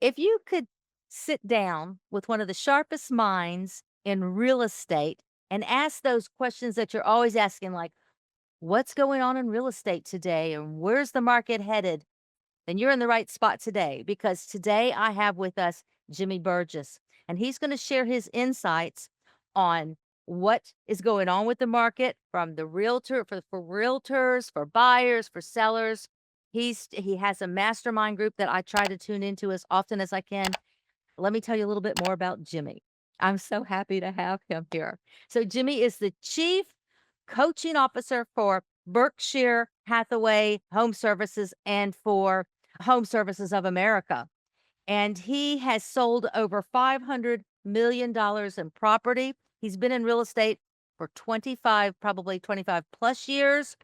If you could sit down with one of the sharpest minds in real estate and ask those questions that you're always asking, like, what's going on in real estate today and where's the market headed? Then you're in the right spot today because today I have with us Jimmy Burgess, and he's going to share his insights on what is going on with the market from the realtor for realtors, for buyers, for sellers. He has a mastermind group that I try to tune into as often as I can. Let me tell you a little bit more about Jimmy. I'm so happy to have him here. So Jimmy is the chief coaching officer for Berkshire Hathaway Home Services and for Home Services of America. And he has sold over $500 million in property. He's been in real estate for 25, probably 25 plus years.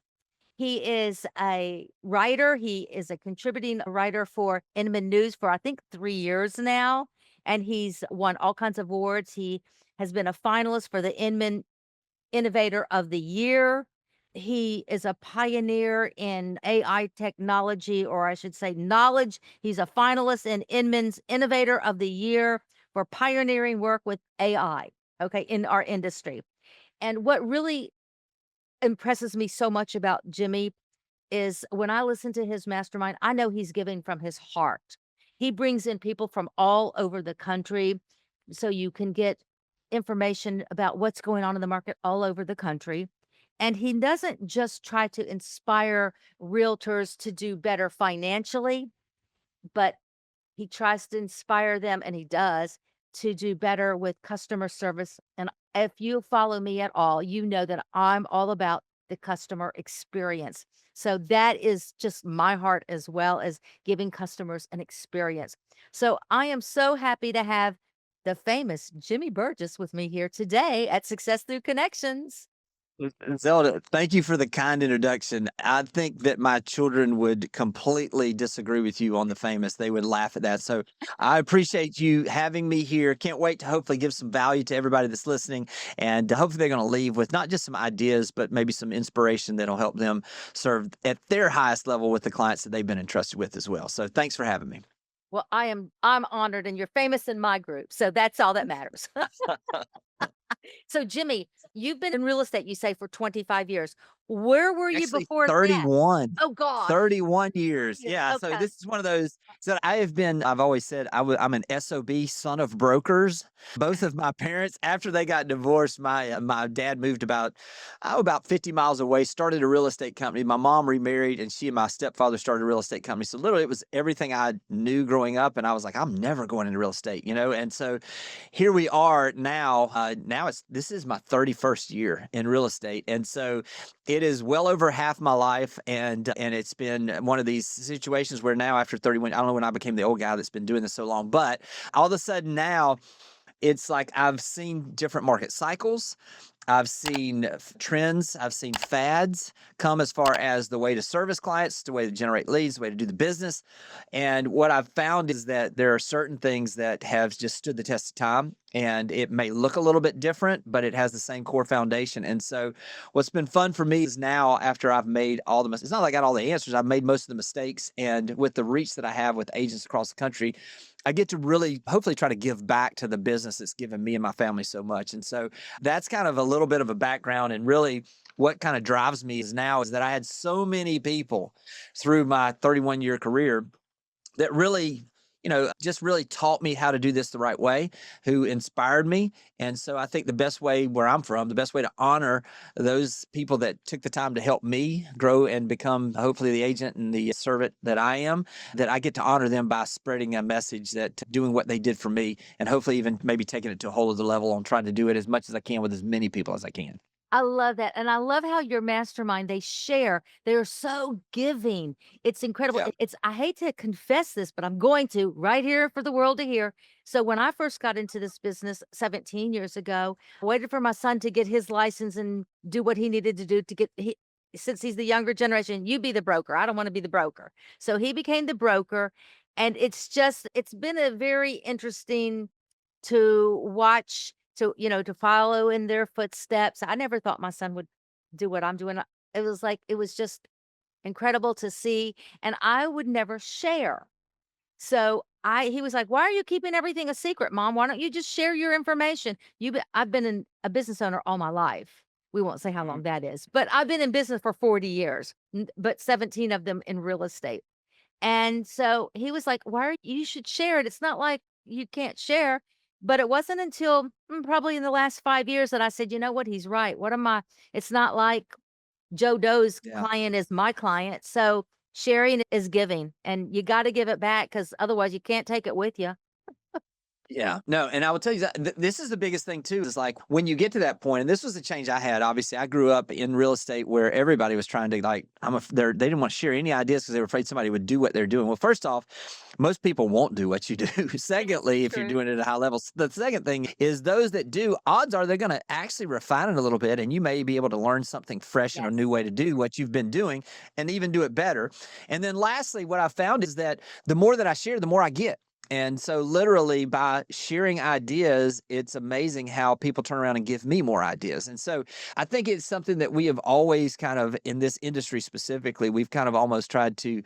He is a writer. He is a contributing writer for Inman News for, I think, 3 years now, and he's won all kinds of awards. He has been a finalist for the Inman Innovator of the Year. He is a pioneer in AI technology, or I should say knowledge. He's a finalist in Inman's Innovator of the Year for pioneering work with AI, okay, in our industry. And what really impresses me so much about Jimmy is when I listen to his mastermind, I know he's giving from his heart. He brings in people from all over the country so you can get information about what's going on in the market all over the country. And he doesn't just try to inspire realtors to do better financially, but he tries to inspire them, and he does, to do better with customer service. And if you follow me at all, you know that I'm all about the customer experience. So that is just my heart as well as giving customers an experience. So I am so happy to have the famous Jimmy Burgess with me here today at Success Through Connections. Zelda, thank you for the kind introduction. I think that my children would completely disagree with you on the famous. They would laugh at that. So I appreciate you having me here. Can't wait to hopefully give some value to everybody that's listening. And hopefully they're going to leave with not just some ideas, but maybe some inspiration that'll help them serve at their highest level with the clients that they've been entrusted with as well. So thanks for having me. Well, I'm honored and you're famous in my group. So that's all that matters. So, Jimmy, you've been in real estate, you say, for 25 years. Where were you Actually, before that? 31. Oh gosh. 31 years. Yeah, Yeah, so okay. this is one of those so I've always said I'm an SOB, son of brokers. Both of my parents, after they got divorced, my dad moved about 50 miles away, started a real estate company. My mom remarried, and she and my stepfather started a real estate company. So literally, it was everything I knew growing up, and I was like, I'm never going into real estate, you know. And so here we are now. Now this is my 31st year in real estate, and so it is well over half my life, and it's been one of these situations where now after 31, I don't know when I became the old guy that's been doing this so long, but all of a sudden now it's like I've seen different market cycles. I've seen trends. I've seen fads come as far as the way to service clients, the way to generate leads, the way to do the business. And what I've found is that there are certain things that have just stood the test of time. And it may look a little bit different, but it has the same core foundation. And so, what's been fun for me is now, after I've made all the mistakes, it's not like I got all the answers, I've made most of the mistakes. And with the reach that I have with agents across the country, I get to really hopefully try to give back to the business that's given me and my family so much. And so, that's kind of a little bit of a background. And really, what kind of drives me is now is that I had so many people through my 31-year career that really, just really taught me how to do this the right way, who inspired me. And so I think the best way where I'm from, the best way to honor those people that took the time to help me grow and become hopefully the agent and the servant that I am, that I get to honor them by spreading a message that doing what they did for me and hopefully even maybe taking it to a whole other level on trying to do it as much as I can with as many people as I can. I love that, and I love how your mastermind, they share. They're so giving. It's incredible. Yeah. It's I hate to confess this, but I'm going to right here for the world to hear. So when I first got into this business 17 years ago, I waited for my son to get his license and do what he needed to do to get since he's the younger generation, you be the broker. I don't want to be the broker. So he became the broker, and it's been a very interesting to watch, to follow in their footsteps. I never thought my son would do what I'm doing. It was like it was just incredible to see, and I would never share. So he was like, "Why are you keeping everything a secret, Mom? Why don't you just share your information?" I've been a business owner all my life. We won't say how long Mhm. that is, but I've been in business for 40 years, but 17 of them in real estate. And so he was like, "Why are you should share it. It's not like you can't share." But it wasn't until probably in the last 5 years that I said, "You know what? He's right. What am I? It's not like Joe Doe's Yeah. client is my client. So sharing is giving, and you got to give it back because otherwise you can't take it with you." Yeah, no, and I will tell you that this is the biggest thing too. Is like when you get to that point, and this was the change I had. Obviously, I grew up in real estate where everybody was trying to like, they didn't want to share any ideas because they were afraid somebody would do what they're doing. Well, first off, most people won't do what you do. Secondly, if you're True. doing it at a high level, the second thing is those that do, odds are they're going to actually refine it a little bit, and you may be able to learn something fresh and a Yes. new way to do what you've been doing, and even do it better. And then lastly, what I found is that the more that I share, the more I get. And so, literally, by sharing ideas, it's amazing how people turn around and give me more ideas. And so, I think it's something that we have always kind of, in this industry specifically, we've kind of almost tried to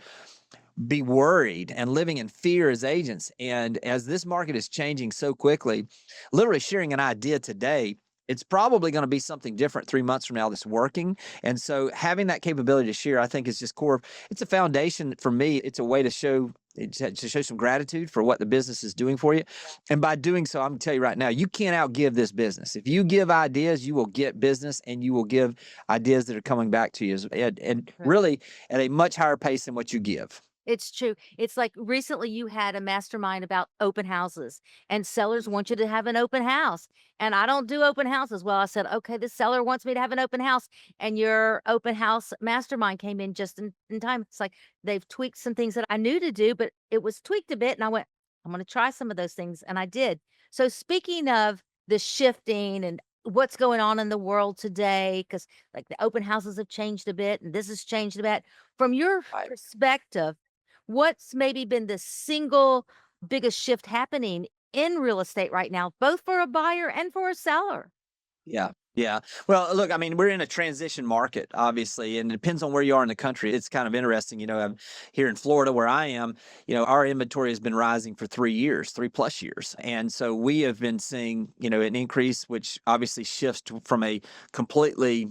be worried and living in fear as agents. And as this market is changing so quickly, literally sharing an idea today, it's probably going to be something different 3 months from now that's working. And so having that capability to share, I think is just core. It's a foundation for me. It's a way to show to show some gratitude for what the business is doing for you. And by doing so, I'm gonna tell you right now, you can't outgive this business. If you give ideas, you will get business and you will give ideas that are coming back to you and really at a much higher pace than what you give. It's true. It's like recently you had a mastermind about open houses and sellers want you to have an open house. And I don't do open houses. Well, I said, okay, the seller wants me to have an open house. And your open house mastermind came in just in time. It's like they've tweaked some things that I knew to do, but it was tweaked a bit. And I went, I'm going to try some of those things. And I did. So speaking of the shifting and what's going on in the world today, because like the open houses have changed a bit and this has changed a bit. From your Right. perspective, what's maybe been the single biggest shift happening in real estate right now, both for a buyer and for a seller? Yeah. Yeah. Well, look, I mean, we're in a transition market, obviously, and it depends on where you are in the country. It's kind of interesting. I'm here in Florida where I am, our inventory has been rising for 3 years, 3+ years. And so we have been seeing, an increase, which obviously shifts from a completely,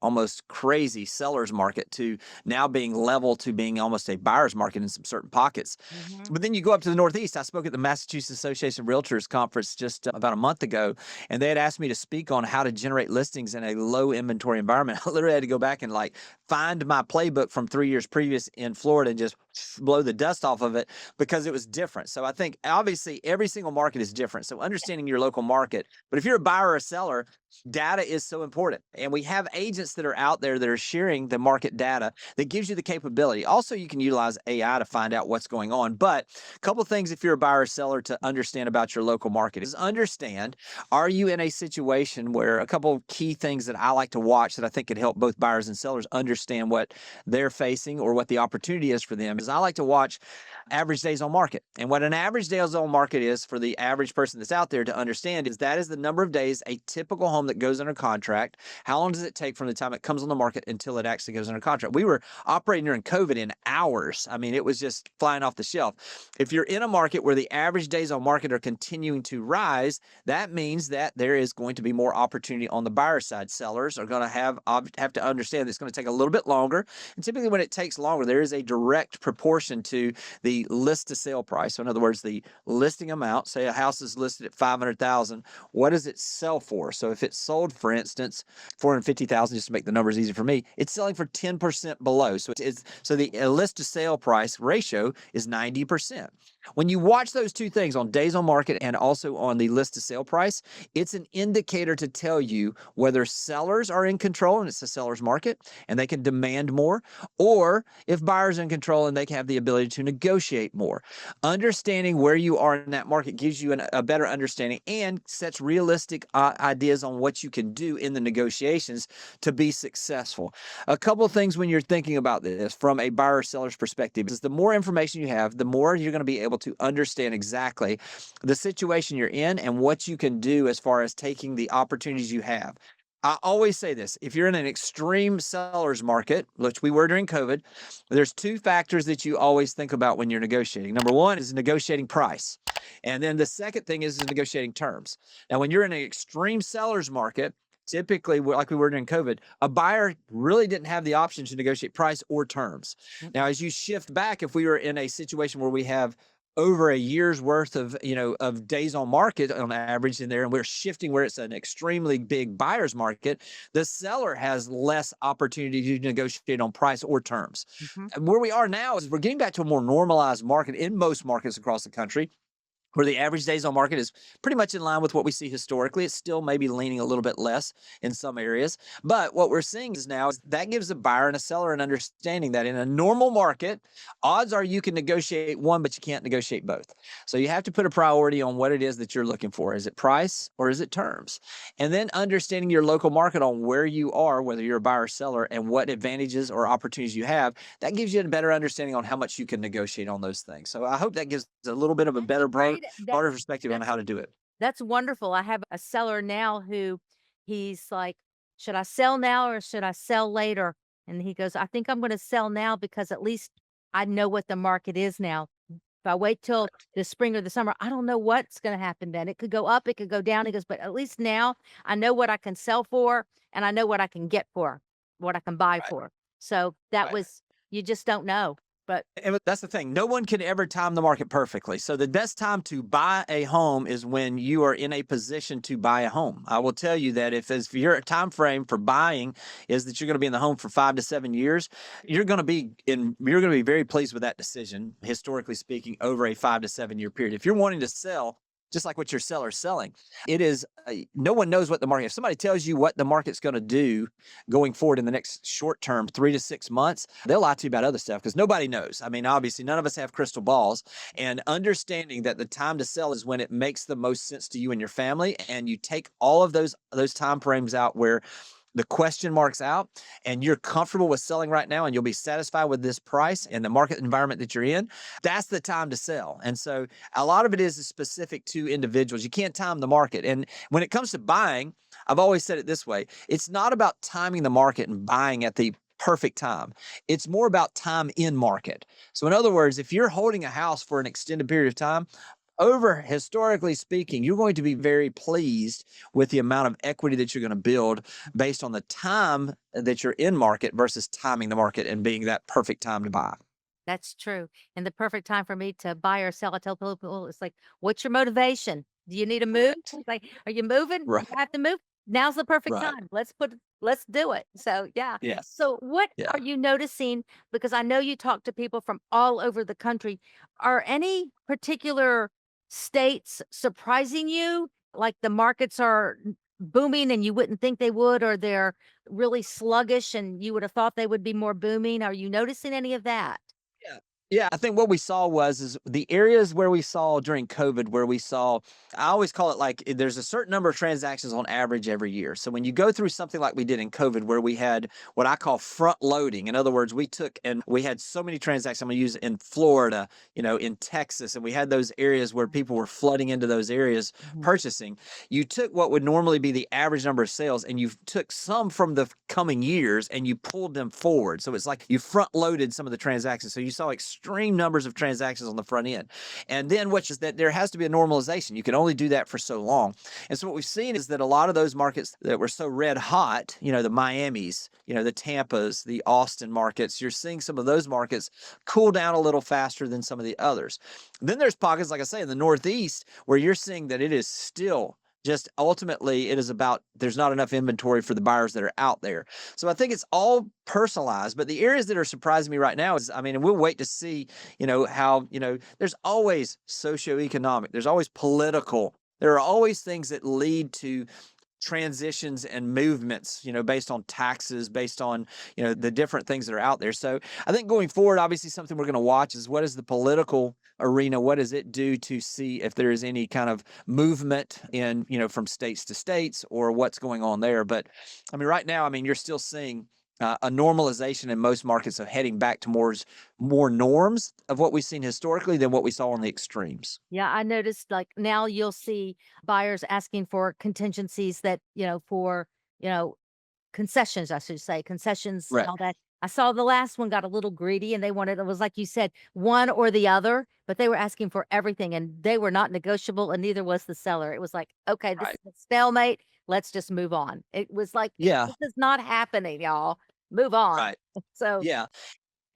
almost crazy seller's market to now being level to being almost a buyer's market in some certain pockets. Mhm. But then you go up to the Northeast. I spoke at the Massachusetts Association of Realtors conference just about a month ago, and they had asked me to speak on how to generate listings in a low inventory environment. I literally had to go back and like find my playbook from 3 years previous in Florida and just blow the dust off of it because it was different. So I think obviously every single market is different. So understanding your local market, but if you're a buyer or a seller, data is so important. And we have agents that are out there that are sharing the market data that gives you the capability. Also, you can utilize AI to find out what's going on. But a couple of things if you're a buyer or seller to understand about your local market is understand, are you in a situation where a couple of key things that I like to watch that I think could help both buyers and sellers understand what they're facing or what the opportunity is for them is I like to watch average days on market. And what an average days on market is for the average person that's out there to understand is that is the number of days a typical home that goes under contract. How long does it take from the time it comes on the market until it actually goes under contract? We were operating during COVID in hours. I mean, it was just flying off the shelf. If you're in a market where the average days on market are continuing to rise, that means that there is going to be more opportunity on the buyer side. Sellers are going to have to understand that it's going to take a little bit longer. And typically when it takes longer, there is a direct proportion to the list to sale price. So in other words, the listing amount, say a house is listed at 500,000, what does it sell for? So if it's sold, for instance, 450,000, just to make the numbers easy for me, it's selling for 10% below. So the list to sale price ratio is 90%. When you watch those two things on days on market and also on the list to sale price, it's an indicator to tell you whether sellers are in control and it's a seller's market and they can demand more, or if buyers are in control and they can have the ability to negotiate more. Understanding where you are in that market gives you a better understanding and sets realistic ideas on what you can do in the negotiations to be successful. A couple of things when you're thinking about this from a buyer or seller's perspective is the more information you have, the more you're going to be able to understand exactly the situation you're in and what you can do as far as taking the opportunities you have. I always say this, if you're in an extreme seller's market, which we were during COVID, there's two factors that you always think about when you're negotiating. Number one is negotiating price. And then the second thing is negotiating terms. Now, when you're in an extreme seller's market, typically, like we were during COVID, a buyer really didn't have the option to negotiate price or terms. Now, as you shift back, if we were in a situation where we have over a year's worth of of days on market on average in there, and we're shifting where it's an extremely big buyer's market, the seller has less opportunity to negotiate on price or terms. Mhm. And where we are now is we're getting back to a more normalized market in most markets across the country, where the average days on market is pretty much in line with what we see historically. It's still maybe leaning a little bit less in some areas. But what we're seeing is now is that gives a buyer and a seller an understanding that in a normal market, odds are you can negotiate one, but you can't negotiate both. So you have to put a priority on what it is that you're looking for. Is it price or is it terms? And then understanding your local market on where you are, whether you're a buyer or seller, and what advantages or opportunities you have, that gives you a better understanding on how much you can negotiate on those things. So I hope that gives a little bit of a That's better great. broader perspective on That's how to do it. That's wonderful. I have a seller now who he's like, "Should I sell now or should I sell later?" And he goes, "I think I'm gonna sell now because at least I know what the market is now. If I wait till the spring or the summer, I don't know what's gonna happen then. It could go up, it could go down." He goes, "But at least now I know what I can sell for and I know what I can get for, what I can buy Right. for." So that Right. was you just don't know. But And that's the thing. No one can ever time the market perfectly. So the best time to buy a home is when you are in a position to buy a home. I will tell you that if your time frame for buying is that you're going to be in the home for 5 to 7 years, you're going to be very pleased with that decision, historically speaking, over a 5 to 7 year period. If you're wanting to sell, just like what your seller's selling, it is no one knows what the market. If somebody tells you what the market's going to do going forward in the next short term, 3 to 6 months, they'll lie to you about other stuff because nobody knows. I mean, obviously, none of us have crystal balls. And understanding that the time to sell is when it makes the most sense to you and your family, and you take all of those time frames out where the question marks out and you're comfortable with selling right now and you'll be satisfied with this price and the market environment that you're in, that's the time to sell. And so a lot of it is specific to individuals. You can't time the market. And when it comes to buying, I've always said it this way, it's not about timing the market and buying at the perfect time. It's more about time in market. So in other words, if you're holding a house for an extended period of time, over historically speaking, you're going to be very pleased with the amount of equity that you're going to build based on the time that you're in market versus timing the market and being that perfect time to buy. that's true, and the perfect time for me to buy or sell, I tell people, it's like, "What's your motivation? Do you need to move?" Correct. It's like, "Are you moving? Right. You have to move? Now's the perfect Right. time. Let's do it." So, yeah. Yes. So, what Yeah. are you noticing? Because I know you talk to people from all over the country. Are any particular states surprising you? Like, the markets are booming and you wouldn't think they would, or they're really sluggish and you would have thought they would be more booming? Are you noticing any of that? Yeah. Yeah, I think what we saw is the areas where we saw during COVID, where we saw, I always call it like there's a certain number of transactions on average every year. So when you go through something like we did in COVID, where we had what I call front loading, in other words, we took and we had so many transactions. I'm going to use it in Florida, in Texas, and we had those areas where people were flooding into those areas Mhm. purchasing. You took what would normally be the average number of sales and you took some from the coming years and you pulled them forward. So it's like you front loaded some of the transactions. So you saw extreme numbers of transactions on the front end. And then which is that there has to be a normalization. You can only do that for so long. And so what we've seen is that a lot of those markets that were so red hot, the Miamis, the Tampas, the Austin markets, you're seeing some of those markets cool down a little faster than some of the others. Then there's pockets, like I say, in the Northeast, where you're seeing that it is still just ultimately it is about there's not enough inventory for the buyers that are out there. So I think it's all personalized, but the areas that are surprising me right now is, I mean, and we'll wait to see, how, there's always socioeconomic, there's always political, there are always things that lead to transitions and movements, based on taxes, based on, the different things that are out there. So I think going forward, obviously something we're going to watch is what is the political arena? What does it do to see if there is any kind of movement in, from states to states or what's going on there? But I mean, right now, I mean, you're still seeing a normalization in most markets of heading back to more norms of what we've seen historically than what we saw on the extremes. Yeah, I noticed like now you'll see buyers asking for contingencies that, for you know, concessions, I should say, concessions and Right. all that. I saw the last one got a little greedy and they wanted it was like you said, one or the other, but they were asking for everything and they were not negotiable and neither was the seller. It was like, "Okay, this Right. is a stalemate. Let's just move on." It was like, Yeah. "This is not happening, y'all. Move on." Right. So, Yeah.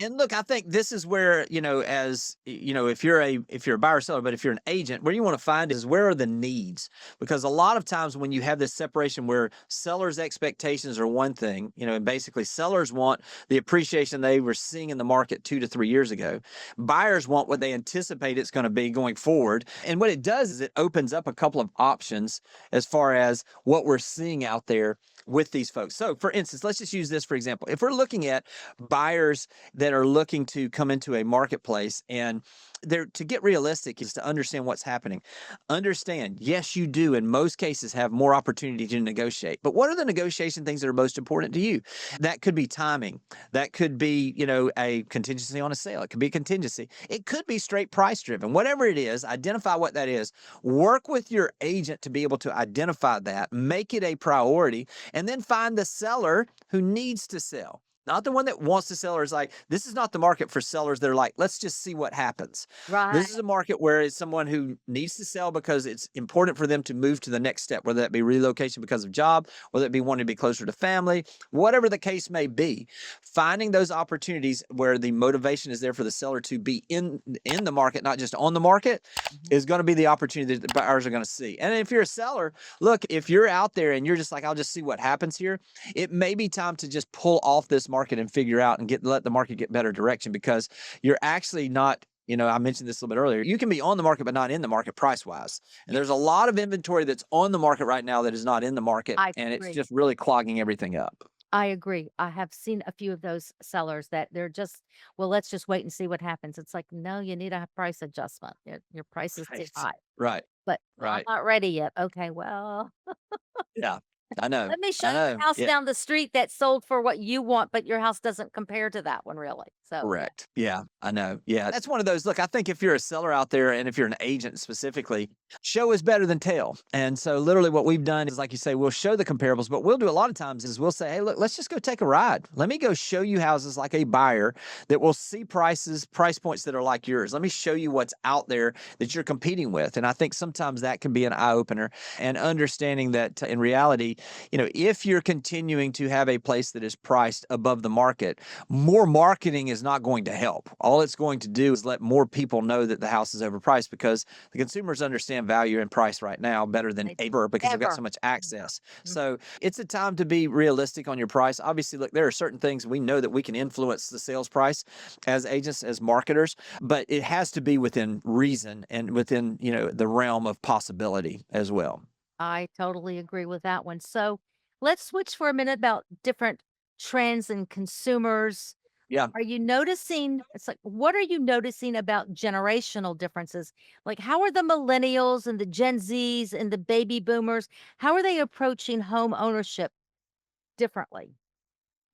And look, I think this is where, if you're a buyer or seller, but if you're an agent, where you want to find is where are the needs? Because a lot of times when you have this separation where sellers' expectations are one thing, and basically sellers want the appreciation they were seeing in the market 2 to 3 years ago. Buyers want what they anticipate it's going to be going forward. And what it does is it opens up a couple of options as far as what we're seeing out there with these folks. So for instance, let's just use this for example. If we're looking at buyers that are looking to come into a marketplace and they're to get realistic is to understand what's happening. Understand, yes, you do in most cases have more opportunity to negotiate. But what are the negotiation things that are most important to you? That could be timing. That could be, a contingency on a sale. It could be a contingency. It could be straight price driven. Whatever it is, identify what that is. Work with your agent to be able to identify that, make it a priority, and then find the seller who needs to sell. Not the one that wants to sell or is like, this is not the market for sellers. They're like, let's just see what happens. right. This is a market where it's someone who needs to sell because it's important for them to move to the next step, whether that be relocation because of job, whether it be wanting to be closer to family, whatever the case may be. Finding those opportunities where the motivation is there for the seller to be in the market, not just on the market, Mhm. is going to be the opportunity that the buyers are going to see. And if you're a seller, look, if you're out there and you're just like, I'll just see what happens here, it may be time to just pull off this market and figure out and let the market get better direction because you're actually not. I mentioned this a little bit earlier. You can be on the market, but not in the market price wise. And there's a Yes, lot of inventory that's on the market right now that is not in the market. I And it's agree. just really clogging everything up. I agree. I have seen a few of those sellers that they're just, well, let's just wait and see what happens. It's like, no, you need a price adjustment. Your price is too Right. high, Right. but I'm Right. not ready yet. Okay, well, Yeah. I know. let me show I you a know. house Yeah. down the street that sold for what you want, but your house doesn't compare to that one really. So, yeah. Correct. Yeah, I know. Yeah, that's one of those. Look, I think if you're a seller out there and if you're an agent specifically, show is better than tell. And so, literally, what we've done is, like you say, we'll show the comparables, but we'll do a lot of times is we'll say, hey, look, let's just go take a ride. Let me go show you houses like a buyer that will see price points that are like yours. Let me show you what's out there that you're competing with. And I think sometimes that can be an eye opener and understanding that in reality, if you're continuing to have a place that is priced above the market, more marketing is not going to help. All it's going to do is let more people know that the house is overpriced because the consumers understand value and price right now better than They do. ever because they've got so Ever. much Ever. access. Mhm. So it's a time to be realistic on your price. Obviously, look, there are certain things we know that we can influence the sales price as agents, as marketers, but it has to be within reason and within, the realm of possibility as well. I totally agree with that one. So, let's switch for a minute about different trends and consumers. Yeah. Are you noticing it's like, what are you noticing about generational differences? Like, how are the millennials and the Gen Zs and the baby boomers, how are they approaching home ownership differently?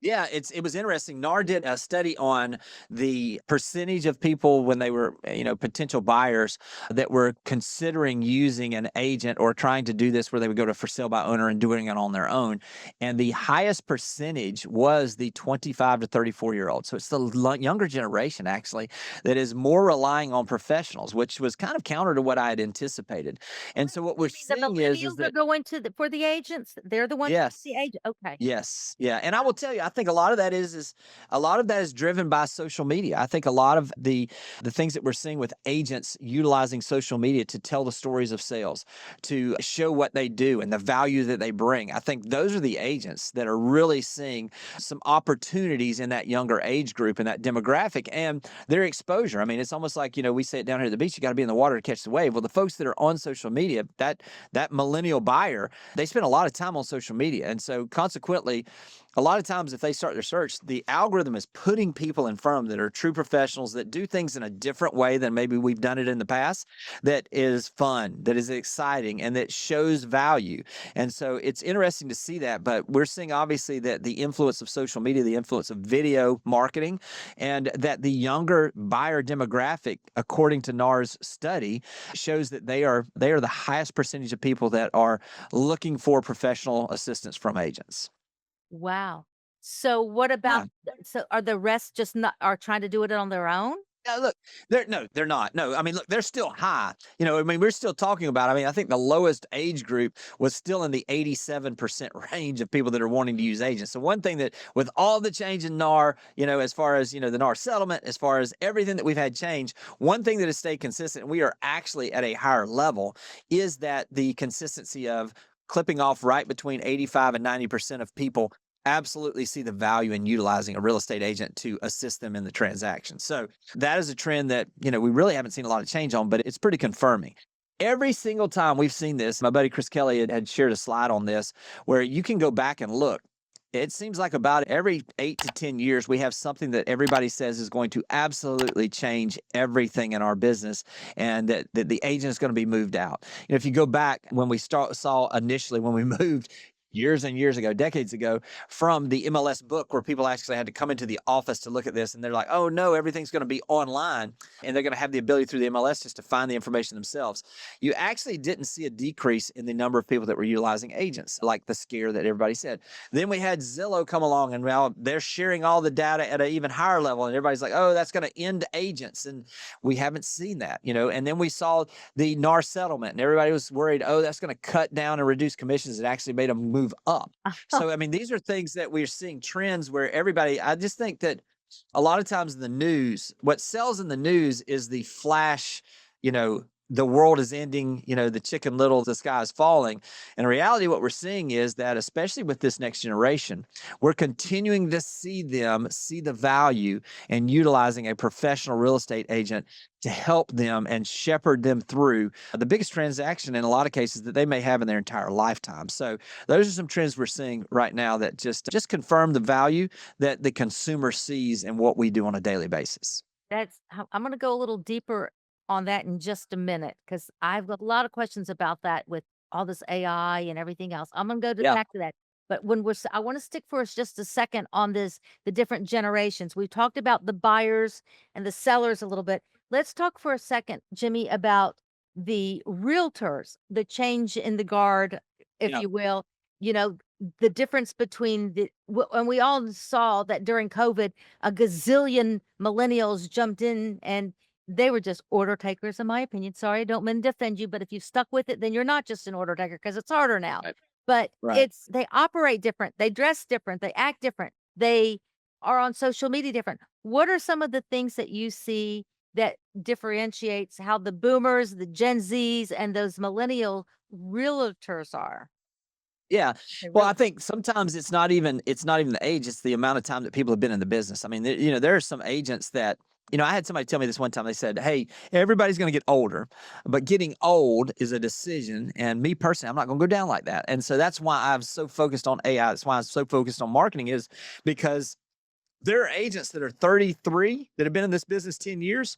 Yeah, it was interesting. NAR did a study on the percentage of people when they were, potential buyers that were considering using an agent or trying to do this where they would go to for sale by owner and doing it on their own. And the highest percentage was the 25 to 34-year-old. So it's the younger generation actually that is more relying on professionals, which was kind of counter to what I had anticipated. And What? so what we're You mean the seeing is millennials are that going to for the agents? They're the ones with the yes. agent. Okay. Yes, yeah, and I will tell you, I think a lot of that is a lot of that is driven by social media. I think a lot of the things that we're seeing with agents utilizing social media to tell the stories of sales, to show what they do and the value that they bring. I think those are the agents that are really seeing some opportunities in that younger age group and that demographic and their exposure. I mean, it's almost like, we say it down here at the beach, you got to be in the water to catch the wave. Well, the folks that are on social media, that millennial buyer, they spend a lot of time on social media. And so consequently, a lot of times if they start their search, the algorithm is putting people in front of them that are true professionals that do things in a different way than maybe we've done it in the past, that is fun, that is exciting, and that shows value. And so it's interesting to see that, but we're seeing obviously that the influence of social media, the influence of video marketing, and that the younger buyer demographic, according to NAR's study, shows that they are the highest percentage of people that are looking for professional assistance from agents. Wow. So what Yeah. about so are the rest just not are trying to do it on their own? Yeah, look, they're not. No, I mean, look, they're still high. I mean, we're still talking about, I mean, I think the lowest age group was still in the 87% range of people that are wanting to use agents. So one thing that with all the change in NAR, as far as, the NAR settlement, as far as everything that we've had change, one thing that has stayed consistent, and we are actually at a higher level, is that the consistency of clipping off right between 85 and 90% of people absolutely see the value in utilizing a real estate agent to assist them in the transaction. So that is a trend that, we really haven't seen a lot of change on, but it's pretty confirming. Every single time we've seen this, my buddy Chris Kelly had shared a slide on this where you can go back and look. It seems like about every 8 to 10 years, we have something that everybody says is going to absolutely change everything in our business, and that the agent is going to be moved out. If you go back when we saw initially when we moved years and years ago, decades ago, from the MLS book where people actually had to come into the office to look at this, and they're like, oh no, everything's going to be online, and they're going to have the ability through the MLS just to find the information themselves. You actually didn't see a decrease in the number of people that were utilizing agents, like the scare that everybody said. Then we had Zillow come along, and now they're sharing all the data at an even higher level, and everybody's like, oh, that's going to end agents, and we haven't seen that. And then we saw the NAR settlement, and everybody was worried, oh, that's going to cut down and reduce commissions. It actually made them move up. So, I mean, these are things that we're seeing trends where I just think that a lot of times in the news, what sells in the news is the flash, the world is ending, the chicken little, the sky is falling. In reality, what we're seeing is that, especially with this next generation, we're continuing to see them see the value in utilizing a professional real estate agent to help them and shepherd them through the biggest transaction in a lot of cases that they may have in their entire lifetime. So those are some trends we're seeing right now that just confirm the value that the consumer sees in what we do on a daily basis. I'm gonna go a little deeper on that in just a minute because I've got a lot of questions about that with all this AI and everything else. I'm gonna go Yeah. back to that. But I want to stick for us just a second on the different generations. We've talked about the buyers and the sellers a little bit. Let's talk for a second, Jimmy, about the realtors, the change in the guard, if Yeah. you will. You know, the difference between and we all saw that during COVID, a gazillion millennials jumped in and they were just order takers, in my opinion. Sorry, I don't mean to offend you, but if you've stuck with it, then you're not just an order taker because it's harder now. Right. But Right. they operate different, they dress different, they act different, they are on social media different. What are some of the things that you see that differentiates how the boomers, the Gen Zs, and those millennial realtors are? Yeah. They Well, I really think sometimes it's not even the age, it's the amount of time that people have been in the business. I mean, there are some agents that, I had somebody tell me this one time. They said, "Hey, everybody's going to get older, but getting old is a decision, and me personally, I'm not going to go down like that." And so that's why I'm so focused on AI. That's why I'm so focused on marketing, is because there are agents that are 33 that have been in this business 10 years,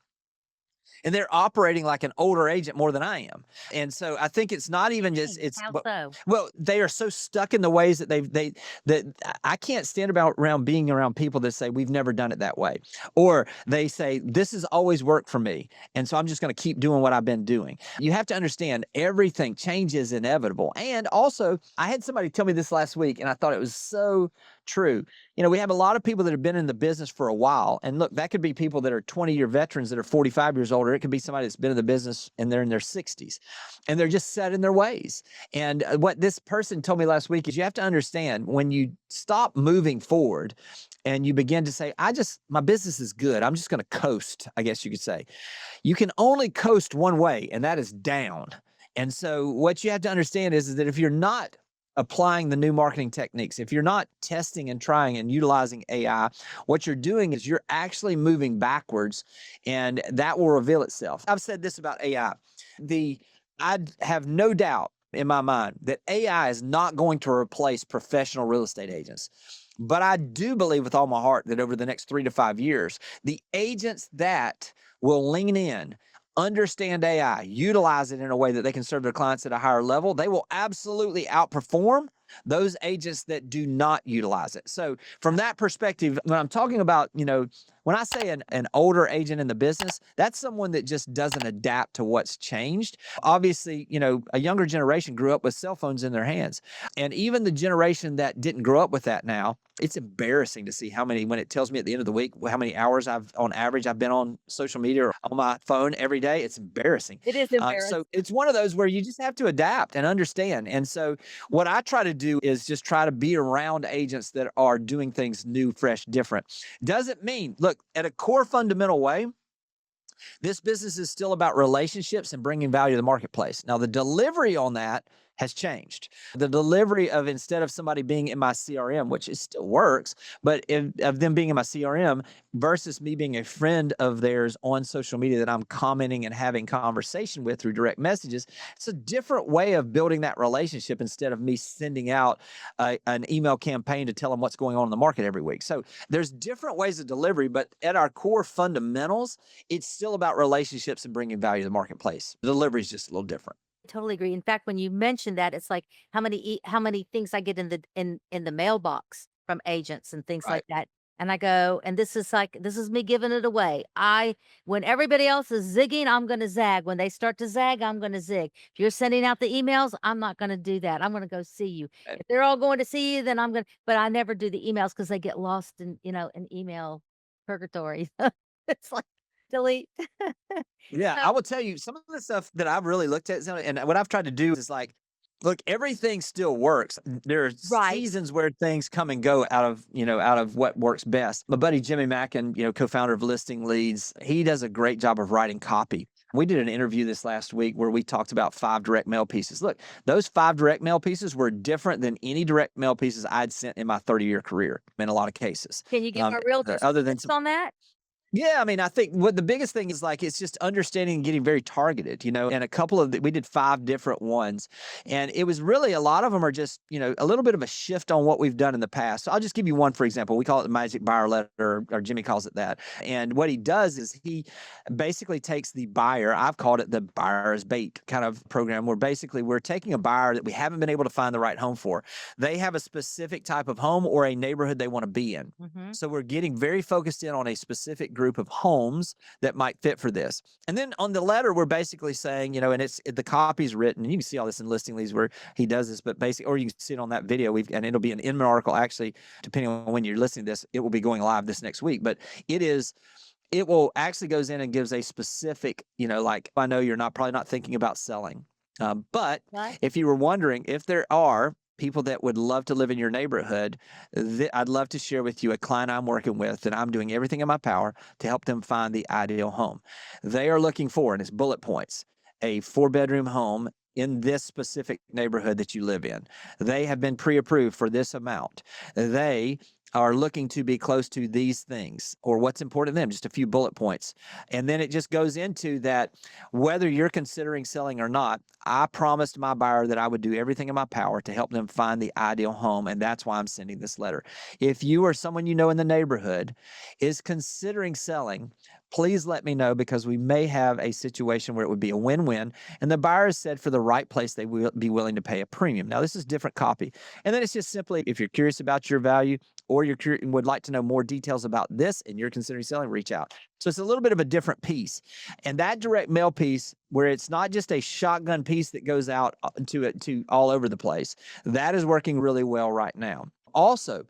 and they're operating like an older agent more than I am. And so I think it's not even just Dang, it's how well, so? well, they are so stuck in the ways that that I can't stand about around being around people that say we've never done it that way, or they say this has always worked for me, and so I'm just going to keep doing what I've been doing. You have to understand everything change is inevitable. And also, I had somebody tell me this last week, and I thought it was so true. We have a lot of people that have been in the business for a while. And look, that could be people that are 20-year veterans that are 45 years old, or it could be somebody that's been in the business and they're in their 60s. And they're just set in their ways. And what this person told me last week is you have to understand when you stop moving forward and you begin to say, my business is good, I'm just going to coast, I guess you could say. You can only coast one way, and that is down. And so what you have to understand is that if you're not applying the new marketing techniques, if you're not testing and trying and utilizing AI, what you're doing is you're actually moving backwards, and that will reveal itself. I've said this about AI. I have no doubt in my mind that AI is not going to replace professional real estate agents. But I do believe with all my heart that over the next 3 to 5 years, the agents that will lean in, understand AI, utilize it in a way that they can serve their clients at a higher level, they will absolutely outperform those agents that do not utilize it. So from that perspective, when I'm talking about, when I say an older agent in the business, that's someone that just doesn't adapt to what's changed. Obviously, a younger generation grew up with cell phones in their hands. And even the generation that didn't grow up with that now, it's embarrassing to see how many, when it tells me at the end of the week how many hours on average I've been on social media or on my phone every day. It's embarrassing. It is So embarrassing. it's one of those where you just have to adapt and understand. And so what I try to do is just try to be around agents that are doing things new, fresh, different. Doesn't mean, look, at a core fundamental way, this business is still about relationships and bringing value to the marketplace. Now, the delivery on that has changed. The delivery of, instead of somebody being in my CRM, which it still works, but of them being in my CRM versus me being a friend of theirs on social media that I'm commenting and having conversation with through direct messages, it's a different way of building that relationship instead of me sending out an email campaign to tell them what's going on in the market every week. So there's different ways of delivery, but at our core fundamentals, it's still about relationships and bringing value to the marketplace. The delivery is just a little different. Totally agree. In fact, when you mentioned that, it's like how many things I get in the mailbox from agents and things like Right. that. And I go, and this is me giving it away. When everybody else is zigging, I'm going to zag. When they start to zag, I'm going to zig. If you're sending out the emails, I'm not going to do that. I'm going to go see you. And If they're all going to see you, then I'm going to, but I never do the emails because they get lost in email purgatory. It's like delete. yeah, So, I will tell you some of the stuff that I've really looked at, and what I've tried to do is like, look, everything still works. There are right. seasons where things come and go out of what works best. My buddy Jimmy Mackin, co-founder of Listing Leads, he does a great job of writing copy. We did an interview this last week where we talked about 5 direct mail pieces. Look, those 5 direct mail pieces were different than any direct mail pieces I'd sent in my 30-year career in a lot of cases. Can you give our realtors Other some than tips some on that? yeah, I mean, I think what the biggest thing is like it's just understanding and getting very targeted, and a couple of we did 5 different ones. And it was really a lot of them are just, a little bit of a shift on what we've done in the past. So I'll just give you one, for example. We call it the magic buyer letter, or Jimmy calls it that. And what he does is he basically takes the buyer, I've called it the buyer's bait kind of program, where basically we're taking a buyer that we haven't been able to find the right home for. They have a specific type of home or a neighborhood they want to be in. Mhm. So we're getting very focused in on a specific group of homes that might fit for this. And then on the letter, we're basically saying, and the copy's written, and you can see all this in Listing Leads where he does this, but basically, or you can see it on that video. And it'll be an Inman article, actually, depending on when you're listening to this, it will be going live this next week. But it will actually goes in and gives a specific, like, I know you're probably not thinking about selling. But Right? if you were wondering if there are people that would love to live in your neighborhood, I'd love to share with you a client I'm working with that I'm doing everything in my power to help them find the ideal home. They are looking for, and it's bullet points, a 4-bedroom home in this specific neighborhood that you live in. They have been pre-approved for this amount. They are looking to be close to these things or what's important to them, just a few bullet points. And then it just goes into that whether you're considering selling or not, I promised my buyer that I would do everything in my power to help them find the ideal home. And that's why I'm sending this letter. If you or someone in the neighborhood is considering selling, please let me know because we may have a situation where it would be a win-win. And the buyer has said for the right place, they will be willing to pay a premium. Now, this is different copy. And then it's just simply, if you're curious about your value or would like to know more details about this and you're considering selling, reach out. So it's a little bit of a different piece. And that direct mail piece, where it's not just a shotgun piece that goes out to all over the place, that is working really well right now. Also,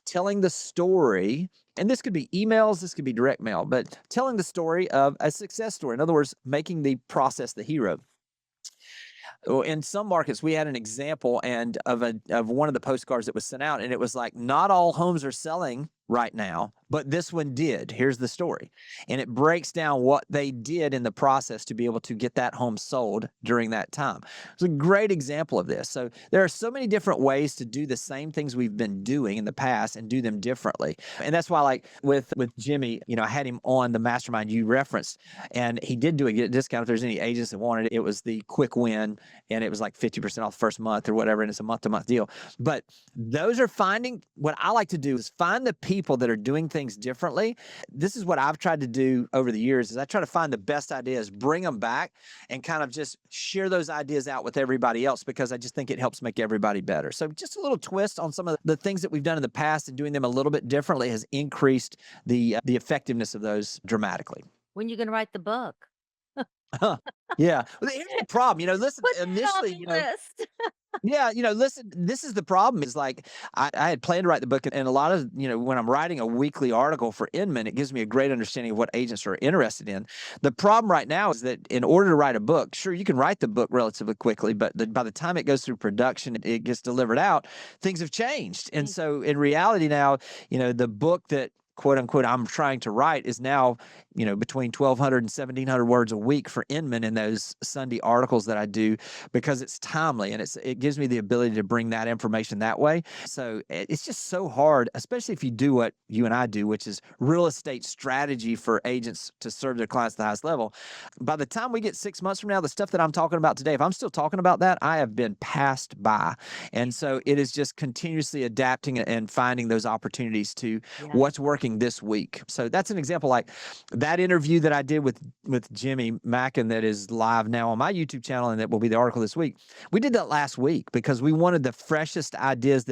telling the story, and this could be emails, this could be direct mail, but telling the story of a success story. In other words, making the process the hero. Well, in some markets, we had an example of one of the postcards that was sent out, and it was like, not all homes are selling right now, but this one did. Here's the story. And it breaks down what they did in the process to be able to get that home sold during that time. It's a great example of this. So there are so many different ways to do the same things we've been doing in the past and do them differently. And that's why, like with Jimmy, I had him on the mastermind you referenced, and he did do a discount if there's any agents that wanted it. It was the quick win, and it was like 50% off the first month or whatever, and it's a month to month deal. But those are finding what I like to do is find the people that are doing things differently. This is what I've tried to do over the years is I try to find the best ideas, bring them back, and kind of just share those ideas out with everybody else because I just think it helps make everybody better. So just a little twist on some of the things that we've done in the past and doing them a little bit differently has increased the effectiveness of those dramatically. When you gonna write the book? Yeah. Well, here's the problem. Listen, Put that on initially, the list. yeah, listen, this is the problem is like I had planned to write the book, and a lot of, when I'm writing a weekly article for Inman, it gives me a great understanding of what agents are interested in. The problem right now is that in order to write a book, sure, you can write the book relatively quickly, but by the time it goes through production, it gets delivered out, things have changed. And Thank so in reality now, the book that quote unquote I'm trying to write is now between 1,200 and 1,700 words a week for Inman in those Sunday articles that I do because it's timely and it gives me the ability to bring that information that way. So it's just so hard, especially if you do what you and I do, which is real estate strategy for agents to serve their clients at the highest level. By the time we get 6 months from now, the stuff that I'm talking about today, if I'm still talking about that, I have been passed by. And so it is just continuously adapting and finding those opportunities to Yeah. what's working this week. So that's an example like that interview that I did with Jimmy Mackin that is live now on my YouTube channel and that will be the article this week. We did that last week because we wanted the freshest ideas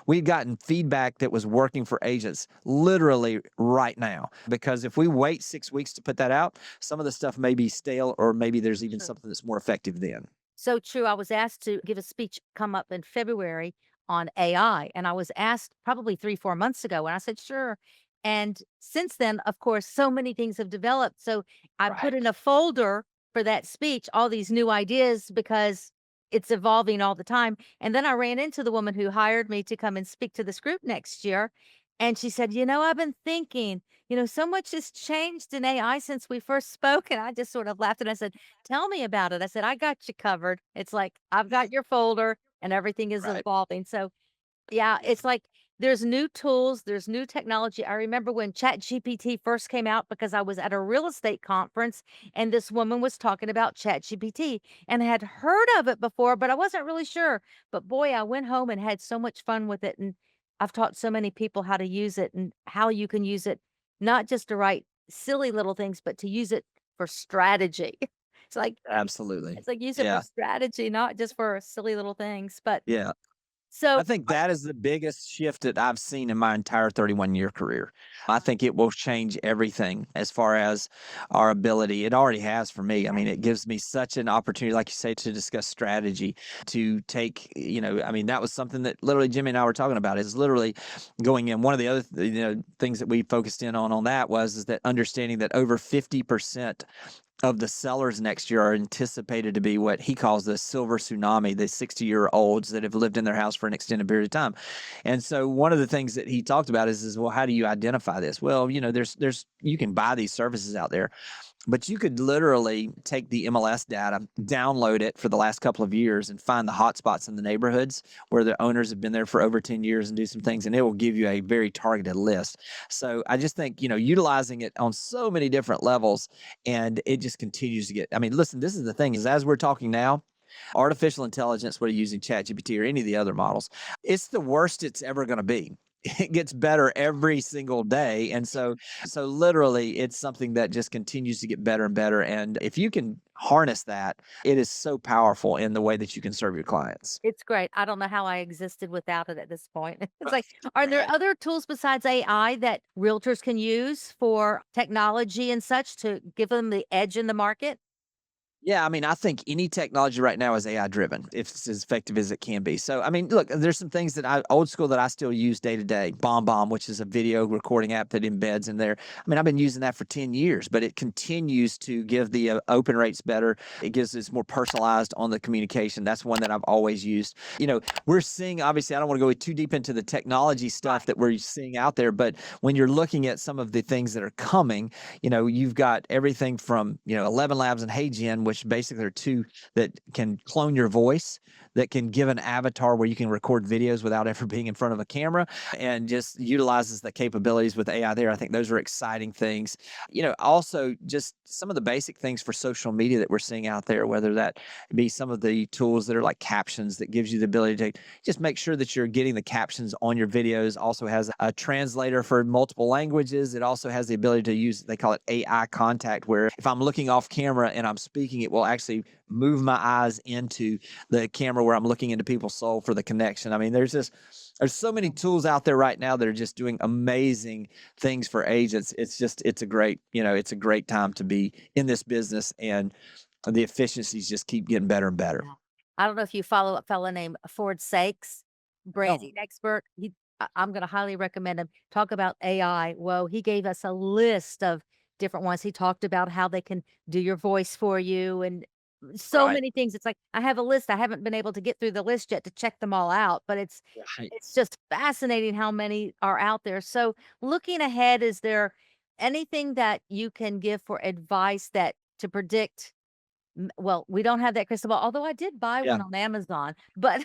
we'd gotten feedback that was working for agents literally right now. Because if we wait 6 weeks to put that out, some of the stuff may be stale or maybe there's even Sure. something that's more effective then. So true. I was asked to give a speech come up in February on AI, and I was asked probably 3, 4 months ago, and I said, "Sure." And since then, of course, so many things have developed. So I put Right. in a folder for that speech all these new ideas because it's evolving all the time. And then I ran into the woman who hired me to come and speak to this group next year. And she said, I've been thinking, so much has changed in AI since we first spoke." And I just sort of laughed and I said, "Tell me about it." I said, "I got you covered." It's like, I've got your folder and everything is Right. evolving. So yeah, Yeah. it's like there's new tools, there's new technology. I remember when ChatGPT first came out because I was at a real estate conference and this woman was talking about ChatGPT and I had heard of it before, but I wasn't really sure. But boy, I went home and had so much fun with it. And I've taught so many people how to use it and how you can use it, not just to write silly little things, but to use it for strategy. It's like Absolutely. use it for Yeah. strategy, not just for silly little things. But Yeah. I so think that is the biggest shift that I've seen in my entire 31-year career. I think it will change everything as far as our ability. It already has for me. I mean, it gives me such an opportunity, like you say, to discuss strategy, to take, I mean, that was something that literally Jimmy and I were talking about is literally going in. One of the other, things that we focused in on that is that understanding that over 50% of the sellers next year are anticipated to be what he calls the silver tsunami, the 60-year-olds that have lived in their house for an extended period of time. And so one of the things that he talked about is well, how do you identify this? Well, there's you can buy these services out there, but you could literally take the MLS data, download it for the last couple of years, and find the hotspots in the neighborhoods where the owners have been there for over 10 years and do some things, and it will give you a very targeted list. So I just think, utilizing it on so many different levels, and it just continues to get. I mean, listen, this is the thing is as we're talking now, artificial intelligence, whether using ChatGPT or any of the other models, it's the worst it's ever going to be. It gets better every single day. And so literally it's something that just continues to get better and better. And if you can harness that, it is so powerful in the way that you can serve your clients. it's great. I don't know how I existed without it at this point. It's like, are there Right. other tools besides AI that realtors can use for technology and such to give them the edge in the market? Yeah, I mean, I think any technology right now is AI driven, if it's as effective as it can be. So, I mean, look, there's some things that I old school that I still use day to day. Bomb, which is a video recording app that embeds in there. I mean, I've been using that for 10 years, but it continues to give the open rates better. It gives us more personalized on the communication. That's one that I've always used. We're seeing, obviously, I don't want to go too deep into the technology stuff Right. that we're seeing out there, but when you're looking at some of the things that are coming, you've got everything from, 11 Labs and HeyGen, which basically are two that can clone your voice, that can give an avatar where you can record videos without ever being in front of a camera and just utilizes the capabilities with AI there. I think those are exciting things. Also just some of the basic things for social media that we're seeing out there, whether that be some of the tools that are like captions that gives you the ability to just make sure that you're getting the captions on your videos. Also has a translator for multiple languages. It also has the ability to use, they call it AI contact, where if I'm looking off camera and I'm speaking, it will actually move my eyes into the camera where I'm looking into people's soul for the connection. I mean, there's so many tools out there right now that are just doing amazing things for agents. It's a great time to be in this business, and the efficiencies just keep getting better and better. Yeah. I don't know if you follow a fella named Ford Sakes, No. branding expert. I'm gonna highly recommend him. Talk about AI. Well, he gave us a list of different ones. He talked about how they can do your voice for you and so Right. many things. It's like I have a list. I haven't been able to get through the list yet to check them all out, but it's Right. it's just fascinating how many are out there. So, looking ahead, is there anything that you can give for advice that to predict well, we don't have that crystal ball, although I did buy Yeah. one on Amazon, but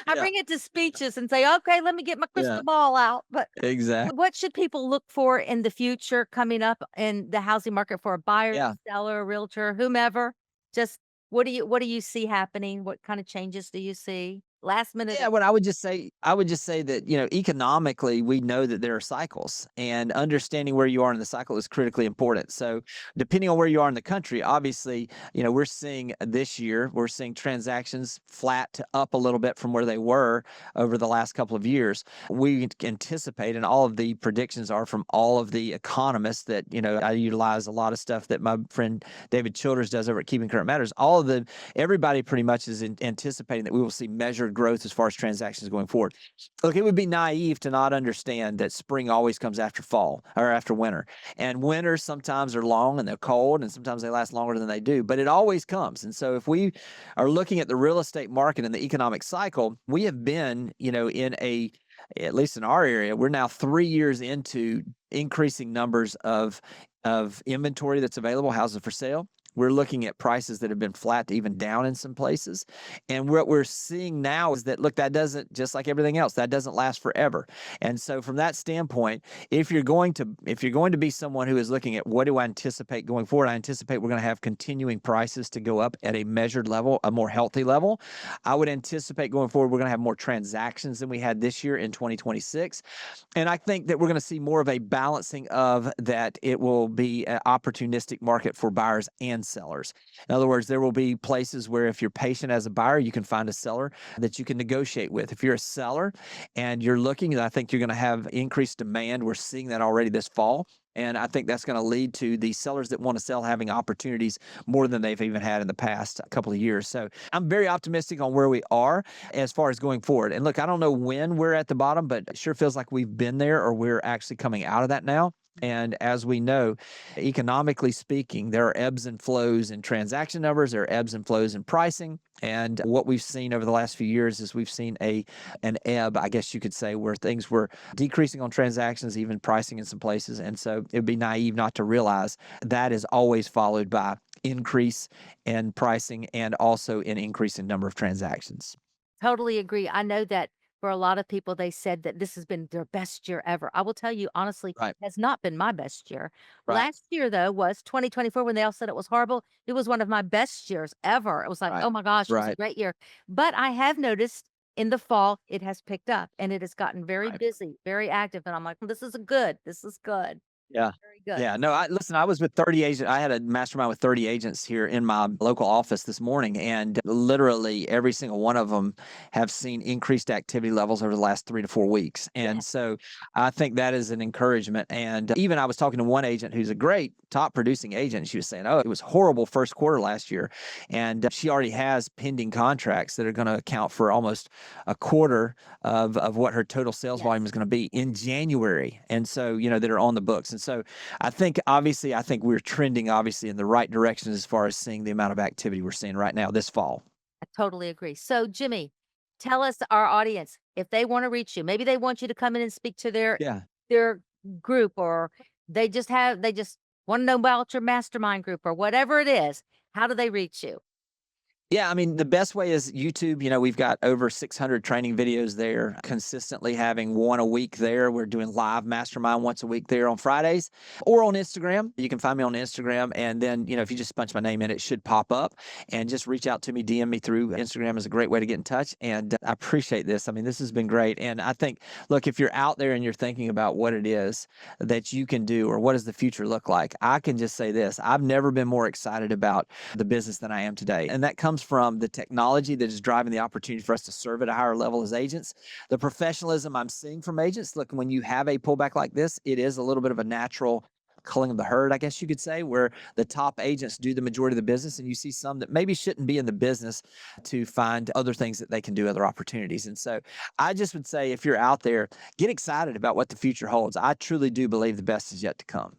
I Yeah. bring it to speeches and say, "Okay, let me get my Yeah. crystal ball out." But Exactly. what should people look for in the future coming up in the housing market for a buyer, Yeah. seller, realtor, whomever? Just what do you see happening? What kind of changes do you see? Last minute Yeah, what I would just say that, economically, we know that there are cycles, and understanding where you are in the cycle is critically important. So, depending on where you are in the country, obviously, we're seeing this year, we're seeing transactions flat to up a little bit from where they were over the last couple of years. We anticipate, and all of the predictions are from all of the economists that, I utilize a lot of stuff that my friend David Childers does over at Keeping Current Matters. Everybody pretty much is anticipating that we will see measured growth as far as transactions going forward. Look, it would be naive to not understand that spring always comes after fall or after winter. And winters sometimes are long and they're cold, and sometimes they last longer than they do, but it always comes. And so if we are looking at the real estate market and the economic cycle, we have been, at least in our area, we're now 3 years into increasing numbers of inventory that's available, houses for sale. We're looking at prices that have been flat to even down in some places. And what we're seeing now is that, look, that doesn't, just like everything else, that doesn't last forever. And so from that standpoint, if you're going to be someone who is looking at what do I anticipate going forward, I anticipate we're going to have continuing prices to go up at a measured level, a more healthy level. I would anticipate going forward, we're going to have more transactions than we had this year in 2026. And I think that we're going to see more of a balancing of that. It will be an opportunistic market for buyers and sellers. In other words, there will be places where if you're patient as a buyer, you can find a seller that you can negotiate with. If you're a seller and you're looking, I think you're going to have increased demand. We're seeing that already this fall. And I think that's going to lead to the sellers that want to sell having opportunities more than they've even had in the past couple of years. So I'm very optimistic on where we are as far as going forward. And look, I don't know when we're at the bottom, but it sure feels like we've been there or we're actually coming out of that now. And as we know, economically speaking, there are ebbs and flows in transaction numbers, there are ebbs and flows in pricing. And what we've seen over the last few years is we've seen an ebb, I guess you could say, where things were decreasing on transactions, even pricing in some places. And so it'd be naive not to realize that is always followed by increase in pricing and also an increase in number of transactions. totally agree. I know that for a lot of people, they said that this has been their best year ever. I will tell you, honestly, Right. has not been my best year. Right. Last year, though, was 2024 when they all said it was horrible. It was one of my best years ever. It was like, Right. oh my gosh, it was a Right. great year. But I have noticed in the fall, it has picked up and it has gotten very Right. busy, very active. And I'm like, "Well, this is good. This is good." Yeah. Very good. Yeah. No, I listen, I was with 30 agents. I had a mastermind with 30 agents here in my local office this morning, and literally every single one of them have seen increased activity levels over the last 3 to 4 weeks. Yeah. And so I think that is an encouragement. And even I was talking to one agent who's a great top producing agent. She was saying, "Oh, it was horrible first quarter last year." And she already has pending contracts that are going to account for almost a quarter of what her total sales volume Yes. is going to be in January. And so, that are on the books. And so I think we're trending obviously in the right direction as far as seeing the amount of activity we're seeing right now this fall. I totally agree. So, Jimmy, tell us, our audience, if they want to reach you, maybe they want you to come in and speak to Yeah. their group, or they just want to know about your mastermind group or whatever it is. How do they reach you? Yeah, I mean, the best way is YouTube. We've got over 600 training videos there, consistently having one a week there. We're doing live mastermind once a week there on Fridays or on Instagram. You can find me on Instagram. And then, if you just punch my name in, it should pop up and just reach out to me, DM me through Instagram is a great way to get in touch. And I appreciate this. I mean, this has been great. And I think, look, if you're out there and you're thinking about what it is that you can do or what does the future look like, I can just say this: I've never been more excited about the business than I am today. And that comes from the technology that is driving the opportunity for us to serve at a higher level as agents, the professionalism I'm seeing from agents. Look, when you have a pullback like this, it is a little bit of a natural culling of the herd, I guess you could say, where the top agents do the majority of the business, and you see some that maybe shouldn't be in the business to find other things that they can do, other opportunities. And so I just would say, if you're out there, get excited about what the future holds. I truly do believe the best is yet to come.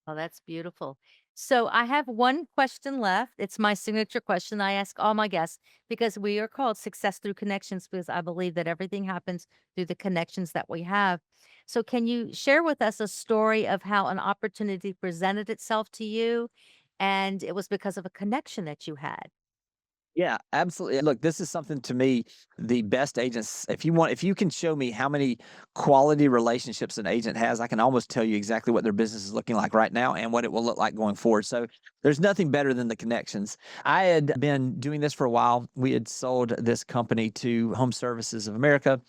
Oh, that's beautiful. So I have one question left. It's my signature question I ask all my guests, because we are called Success Through Connections, because I believe that everything happens through the connections that we have. So can you share with us a story of how an opportunity presented itself to you and it was because of a connection that you had? Yeah, absolutely. Look, this is something to me, the best agents, if you can show me how many quality relationships an agent has, I can almost tell you exactly what their business is looking like right now and what it will look like going forward. So there's nothing better than the connections. I had been doing this for a while. We had sold this company to Home Services of America.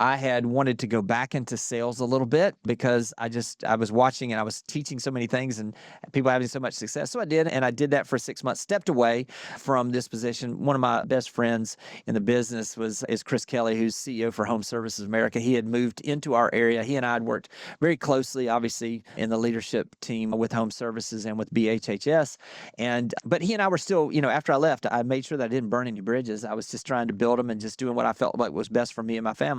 I had wanted to go back into sales a little bit because I was watching and I was teaching so many things and people having so much success. So I did, and I did that for 6 months. Stepped away from this position. One of my best friends in the business is Chris Kelly, who's CEO for Home Services America. He had moved into our area. He and I had worked very closely, obviously, in the leadership team with Home Services and with BHHS. But he and I were still, after I left, I made sure that I didn't burn any bridges. I was just trying to build them and just doing what I felt like was best for me and my family.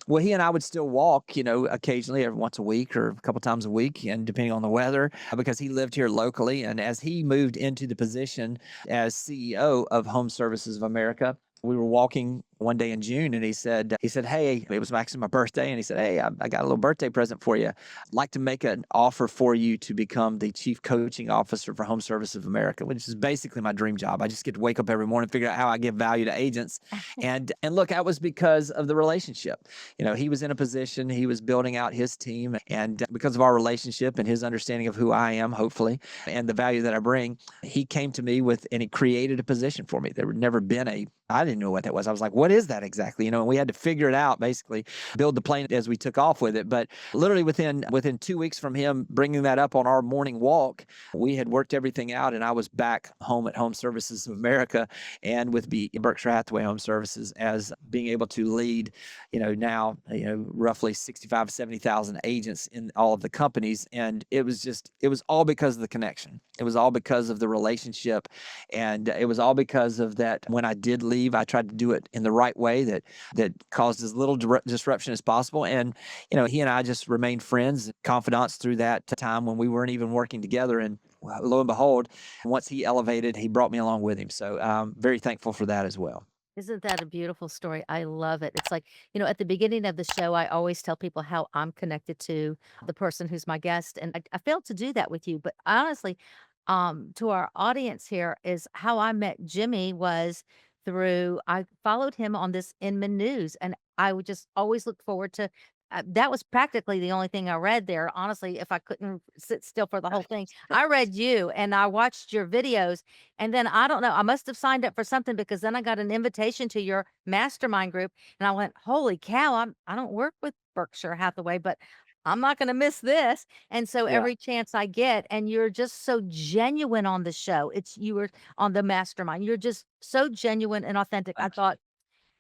Well, he and I would still walk, occasionally every once a week or a couple times a week, and depending on the weather, because he lived here locally. And as he moved into the position as CEO of Home Services of America, we were walking one day in June, and he said, "Hey," it was actually my birthday, and he said, "Hey, I got a little birthday present for you. I'd like to make an offer for you to become the chief coaching officer for Home Services of America," which is basically my dream job. I just get to wake up every morning, figure out how I give value to agents, and look, that was because of the relationship. He was in a position, he was building out his team, and because of our relationship and his understanding of who I am, hopefully, and the value that I bring, he came to me and he created a position for me. There had never been I didn't know what that was. I was like, what is that exactly? And we had to figure it out, basically, build the plane as we took off with it. But literally within 2 weeks from him bringing that up on our morning walk, we had worked everything out, and I was back home at Home Services of America and with Berkshire Hathaway Home Services as being able to lead, now, roughly 65, 70,000 agents in all of the companies. And it was all because of the connection. It was all because of the relationship. And it was all because of that. When I did leave, I tried to do it in the right way that caused as little disruption as possible. And, he and I just remained friends, confidants through that time when we weren't even working together. And lo and behold, once he elevated, he brought me along with him. So I'm very thankful for that as well. Isn't that a beautiful story? I love it. It's like, at the beginning of the show, I always tell people how I'm connected to the person who's my guest. And I failed to do that with you. But honestly, to our audience here, is how I met Jimmy was through, I followed him on this Inman News. And I would just always look forward to that. Was practically the only thing I read there. Honestly, if I couldn't sit still for the whole thing, I read you and I watched your videos. And then I don't know, I must have signed up for something, because then I got an invitation to your mastermind group and I went, "Holy cow, I don't work with Berkshire Hathaway, but I'm not gonna miss this. And so Yeah, every chance I get, and you're just so genuine on the show. You were on the mastermind. You're just so genuine and authentic. I thanks. thought,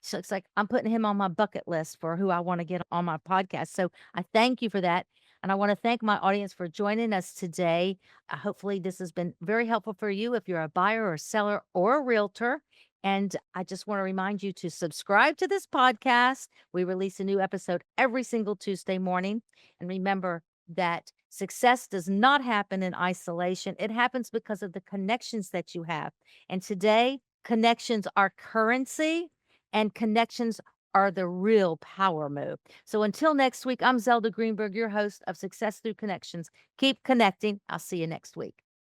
so it's like I'm putting him on my bucket list for who I wanna get on my podcast. So I thank you for that. And I wanna thank my audience for joining us today. Hopefully, this has been very helpful for you if you're a buyer or seller or a realtor. And I just wanna remind you to subscribe to this podcast. We release a new episode every single Tuesday morning. And remember that success does not happen in isolation, it happens because of the connections that you have. And today, connections are currency and connections are the real power move. So until next week, I'm Zelda Greenberg, your host of Success Through Connections. Keep connecting. I'll see you next week.